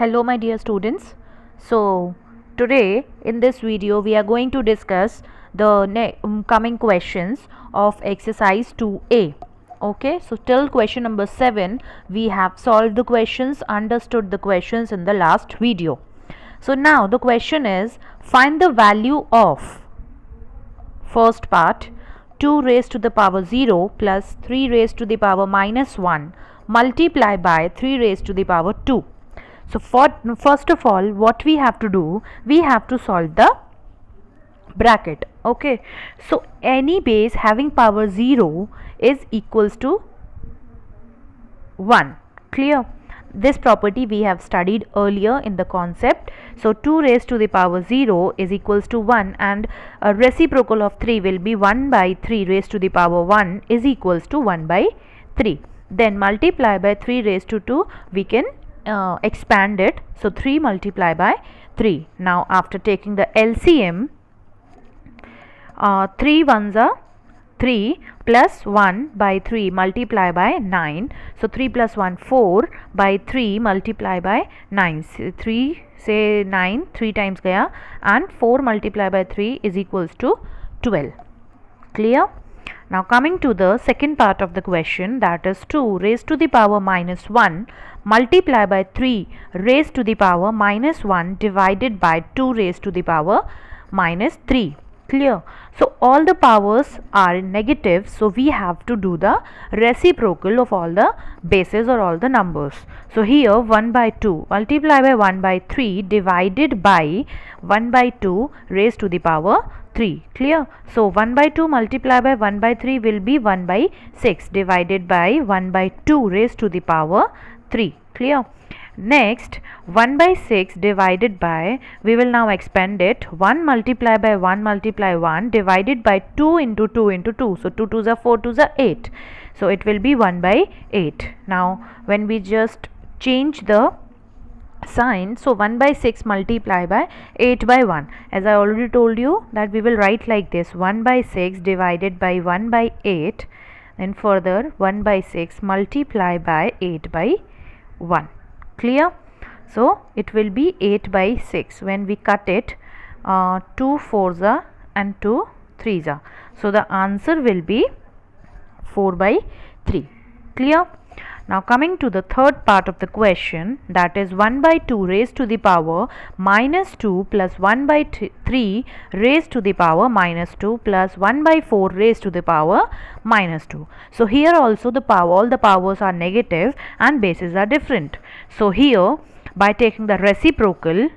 Hello my dear students. So today in this video we are going to discuss the coming questions of exercise 2A. Okay, so till question number 7 we have solved the questions, understood the questions in the last video. So now the question is, find the value of first part 2 raised to the power 0 plus 3 raised to the power minus 1 multiply by 3 raised to the power 2. So first of all what we have to do, we have to solve the bracket. Okay, so any base having power 0 is equals to 1. Clear? This property we have studied earlier in the concept. So 2 raised to the power 0 is equals to 1, and a reciprocal of 3 will be 1 by 3 raised to the power 1 is equals to 1 by 3. Then multiply by 3 raised to 2, we can expand it. So 3 multiply by 3. Now after taking the LCM, 3 ones are 3 plus 1 by 3 multiply by 9. So 3 plus 1 4 by 3 multiply by 9. 3 say 9 3 times gaya, and 4 multiply by 3 is equals to 12. Clear? Now coming to the second part of the question, that is 2 raised to the power minus 1 multiply by 3 raised to the power minus 1 divided by 2 raised to the power minus 3. Clear? So all the powers are negative, so we have to do the reciprocal of all the bases or all the numbers. So here 1 by 2 multiply by 1 by 3 divided by 1 by 2 raised to the power 3. Clear? So 1 by 2 multiply by 1 by 3 will be 1 by 6 divided by 1 by 2 raised to the power 3. Clear? Next 1 by 6 divided by, we will now expand it, 1 multiply by 1 multiply 1 divided by 2 into 2 into 2. So 2 2s are 4 2s are 8. So it will be 1 by 8. Now when we just change the sign, so 1 by 6 multiply by 8 by 1, as I already told you that we will write like this, 1 by 6 divided by 1 by 8, then further 1 by 6 multiply by 8 by 1. Clear? So it will be 8 by 6. When we cut it, 2 4s are and 2 3s are. So the answer will be 4 by 3. Clear? Now coming to the third part of the question, that is 1 by 2 raised to the power minus 2 plus 1 by 3 raised to the power minus 2 plus 1 by 4 raised to the power minus 2. So here also all the powers are negative and bases are different. So here by taking the reciprocal,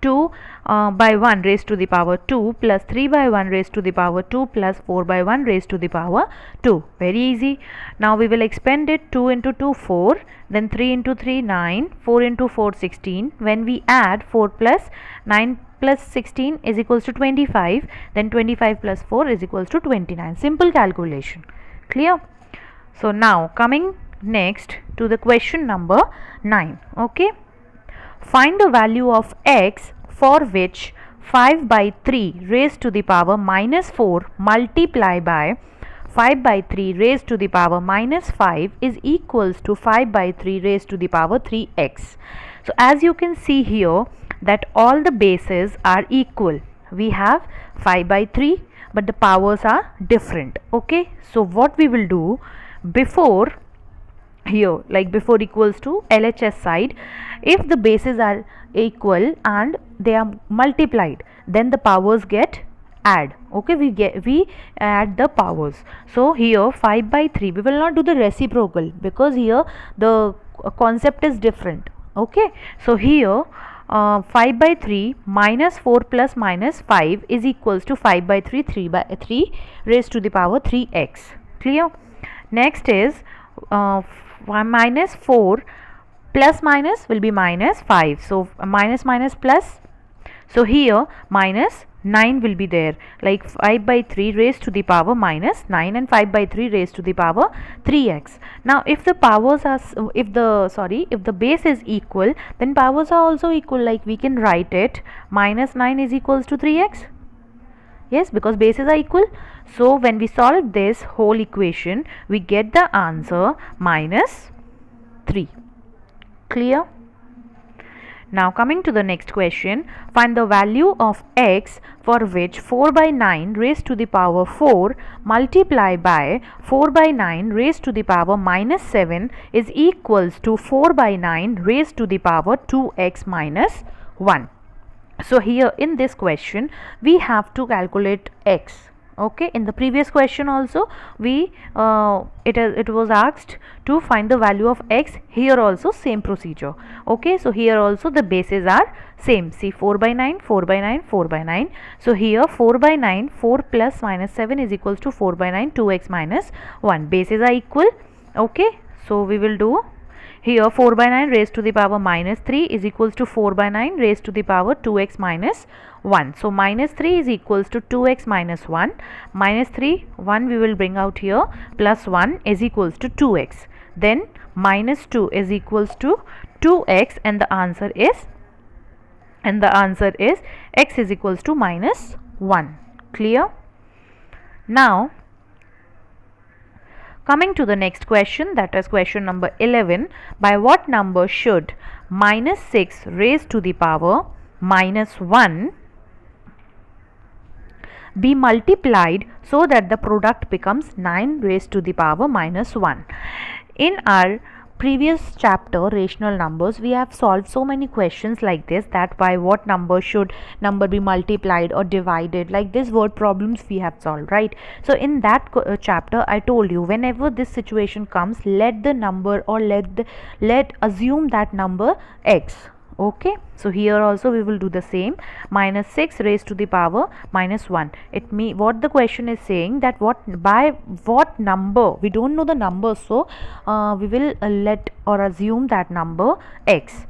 2 by 1 raised to the power 2 plus 3 by 1 raised to the power 2 plus 4 by 1 raised to the power 2. Very easy. Now we will expand it, 2 into 2 4, then 3 into 3 9, 4 into 4 16. When we add 4 plus 9 plus 16 is equals to 25, then 25 plus 4 is equals to 29. Simple calculation. Clear? So now coming next to the question number 9. Okay, find the value of x for which 5 by 3 raised to the power minus 4 multiply by 5 by 3 raised to the power minus 5 is equals to 5 by 3 raised to the power 3x. So as you can see here that all the bases are equal. We have 5 by 3 but the powers are different. Okay, so what we will do, before here, like before equals to LHS side, if the bases are equal and they are multiplied, then the powers get add. Okay, we add the powers. So here 5 by 3, we will not do the reciprocal because here the concept is different. Okay, so here 5 by 3 minus 4 plus minus 5 is equals to 5 by 3 3 by 3 raised to the power 3x. Clear? Next is minus 4 plus minus will be minus 5. So minus minus plus, so here minus 9 will be there, like 5 by 3 raised to the power minus 9 and 5 by 3 raised to the power 3x. Now if the powers are, if the base is equal, then powers are also equal, like we can write it minus 9 is equals to 3x. Yes, because bases are equal. So when we solve this whole equation, we get the answer minus 3. Clear? Now coming to the next question, find the value of x for which 4 by 9 raised to the power 4 multiplied by 4 by 9 raised to the power minus 7 is equals to 4 by 9 raised to the power 2x minus 1. So here in this question we have to calculate x. Okay, in the previous question also it was asked to find the value of x. Here also same procedure. Okay, so here also the bases are same. See, 4 by 9, 4 by 9, 4 by 9. So here 4 by 9, 4 plus minus 7 is equals to 4 by 9, 2x minus 1. Bases are equal. Okay, so we will do here 4 by 9 raised to the power minus 3 is equals to 4 by 9 raised to the power 2x minus 1. So minus 3 is equals to 2x minus 1. Minus 3, 1 we will bring out here, plus 1 is equals to 2x. Then minus 2 is equals to 2x, and the answer is x is equals to minus 1. Clear? Now coming to the next question, that is question number 11. By what number should minus 6 raised to the power minus 1 be multiplied so that the product becomes 9 raised to the power minus 1? In our previous chapter, rational numbers, we have solved so many questions like this, that by what number should number be multiplied or divided, like this word problems we have solved, right? So in that chapter I told you, whenever this situation comes, let the number or let assume that number x. Okay, so here also we will do the same. Minus 6 raised to the power minus 1. What the question is saying, that by what number, we don't know the number, so we will let or assume that number x.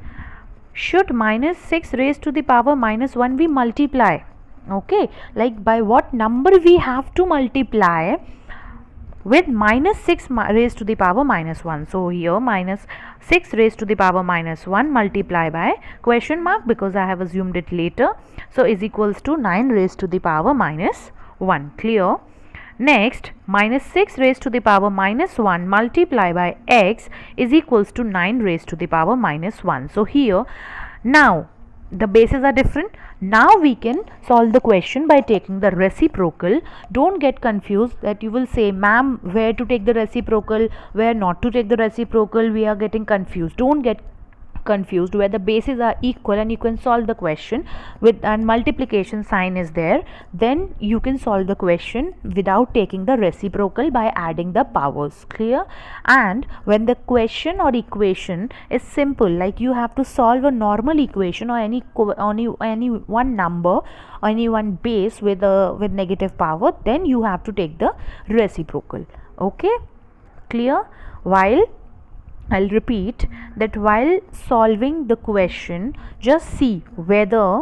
Should minus 6 raised to the power minus 1 be multiply? Okay, like by what number we have to multiply with minus 6 raised to the power minus 1. So here minus 6 raised to the power minus 1 multiply by question mark, because I have assumed it later, so is equals to 9 raised to the power minus 1. Clear? Next, minus 6 raised to the power minus 1 multiply by x is equals to 9 raised to the power minus 1. So here now the bases are different. Now we can solve the question by taking the reciprocal. Don't get confused that you will say, ma'am, where to take the reciprocal, where not to take the reciprocal. We are getting confused. Don't get confused, where the bases are equal and you can solve the question with, and multiplication sign is there, then you can solve the question without taking the reciprocal by adding the powers. Clear? And when the question or equation is simple, like you have to solve a normal equation or any one number or any one base with negative power, then you have to take the reciprocal. Okay, clear? I'll repeat that while solving the question, just see whether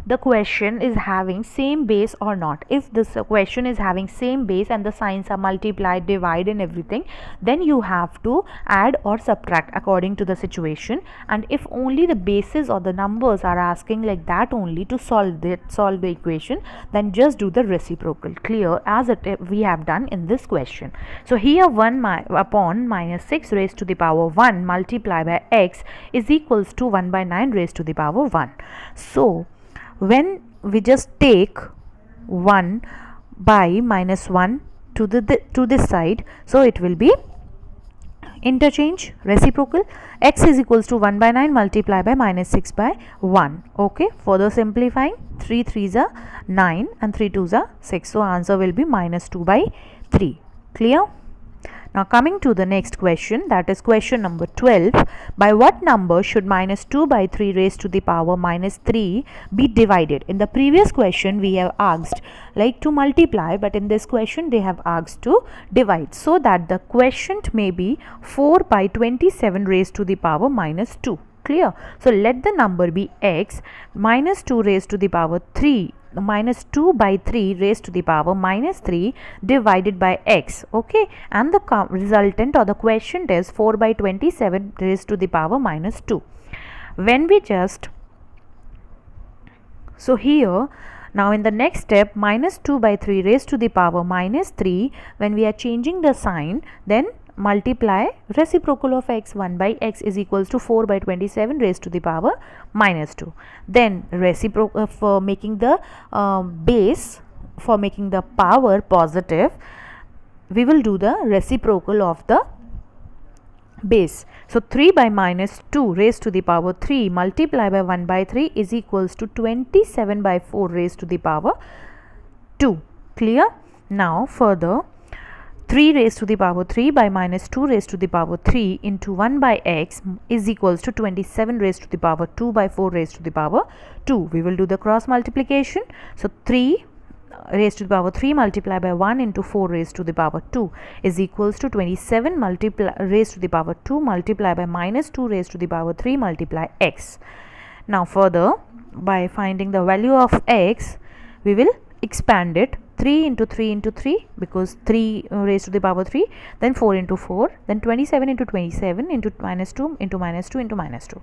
the question is having same base or not. If this question is having same base and the signs are multiplied, divide and everything, then you have to add or subtract according to the situation. And if only the bases or the numbers are asking like that only to solve the equation, then just do the reciprocal. Clear? As we have done in this question. So here 1 upon minus 6 raised to the power 1 multiplied by x is equals to 1 by 9 raised to the power 1. So when we just take 1 by minus 1 to this side, so it will be interchange, reciprocal. X is equals to 1 by 9 multiplied by minus 6 by 1. Okay, further simplifying, 3 3s are 9 and 3 2s are 6. So answer will be minus 2 by 3. Clear? Now coming to the next question, that is question number 12. By what number should minus 2 by 3 raised to the power minus 3 be divided? In the previous question we have asked like to multiply, but in this question they have asked to divide, so that the quotient may be 4 by 27 raised to the power minus 2. Clear? So let the number be x. Minus 2 raised to the power 3, minus 2 by 3 raised to the power minus 3 divided by x. Okay, and the resultant or the quotient is 4 by 27 raised to the power minus 2. When we just, so here now in the next step, minus 2 by 3 raised to the power minus 3, when we are changing the sign, then multiply reciprocal of x. 1 by x is equals to 4 by 27 raised to the power minus 2. Then reciprocal for making the base, for making the power positive, we will do the reciprocal of the base. So 3 by minus 2 raised to the power 3 multiply by 1 by 3 is equals to 27 by 4 raised to the power 2. Clear? Now further, 3 raised to the power 3 by minus 2 raised to the power 3 into 1 by x is equals to 27 raised to the power 2 by 4 raised to the power 2. We will do the cross multiplication. So 3 raised to the power 3 multiplied by 1 into 4 raised to the power 2 is equals to 27 raised to the power 2 multiplied by minus 2 raised to the power 3 multiply x. Now further, by finding the value of x, we will expand it. 3 into 3 into 3, because 3 raised to the power 3, then 4 into 4, then 27 into 27 into minus 2 into minus 2 into minus 2.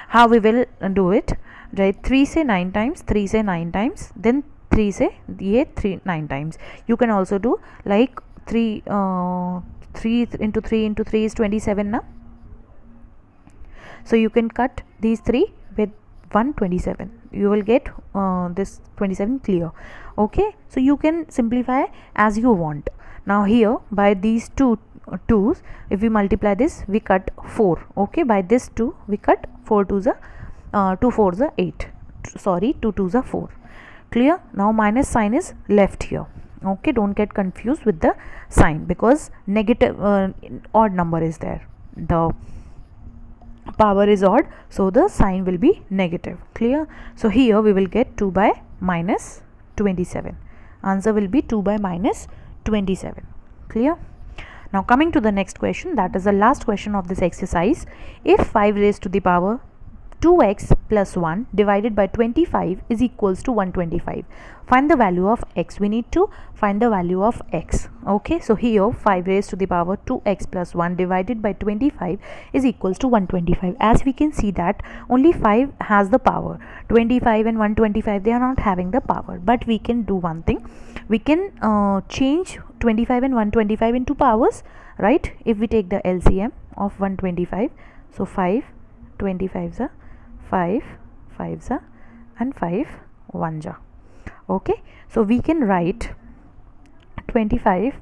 How we will do it? Right, 3 say 9 times, 3 say 9 times, then 3 say ye 3 9 times. You can also do like 3 into 3 into 3 is 27 now. So you can cut these 3 with 127. You will get this 27 clear. Okay, so you can simplify as you want. Now here by these two twos, if we multiply this, we cut 4. Okay, by this 2 we cut 4 2s are 2 4s are 8. Sorry, 2 2s are 4. Clear? Now minus sign is left here. Okay, don't get confused with the sign, because negative odd number is there. The power is odd, so the sign will be negative. Clear? So here we will get 2 by minus 27. Answer will be 2 by minus 27. Clear? Now coming to the next question, that is the last question of this exercise. If 5 raised to the power 2x plus 1 divided by 25 is equals to 125. Find the value of x. We need to find the value of x. Okay, so here 5 raised to the power 2x plus 1 divided by 25 is equals to 125. As we can see that only 5 has the power. 25 and 125, they are not having the power. But we can do one thing. We can change 25 and 125 into powers, right? If we take the LCM of 125, so 5 25s are 5 5s are and 5 1s are. Okay, so we can write 25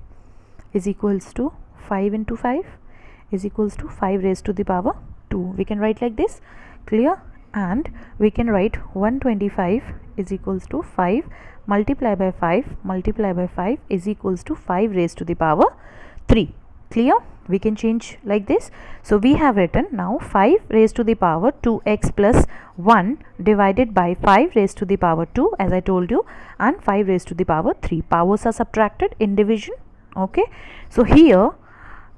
is equals to 5 into 5 is equals to 5 raised to the power 2. We can write like this. Clear? And we can write 125 is equals to 5 multiply by 5 is equals to 5 raised to the power 3. Clear? We can change like this. So we have written now 5 raised to the power 2x plus 1 divided by 5 raised to the power 2, as I told you, and 5 raised to the power 3. Powers are subtracted in division. Okay, so here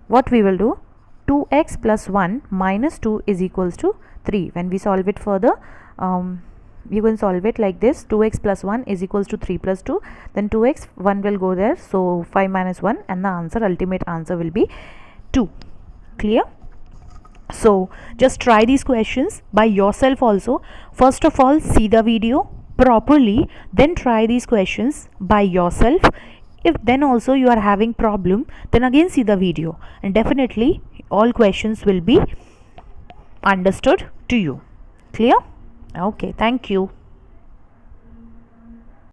what we will do, 2x plus 1 minus 2 is equals to 3. When we solve it further, you can solve it like this. 2x plus 1 is equals to 3 plus 2, then 2x, 1 will go there, so 5 minus 1, and the answer, ultimate answer will be 2. Clear? So just try these questions by yourself also. First of all, see the video properly, then try these questions by yourself. If then also you are having problem, then again see the video, and definitely all questions will be understood to you. Clear? Okay, thank you.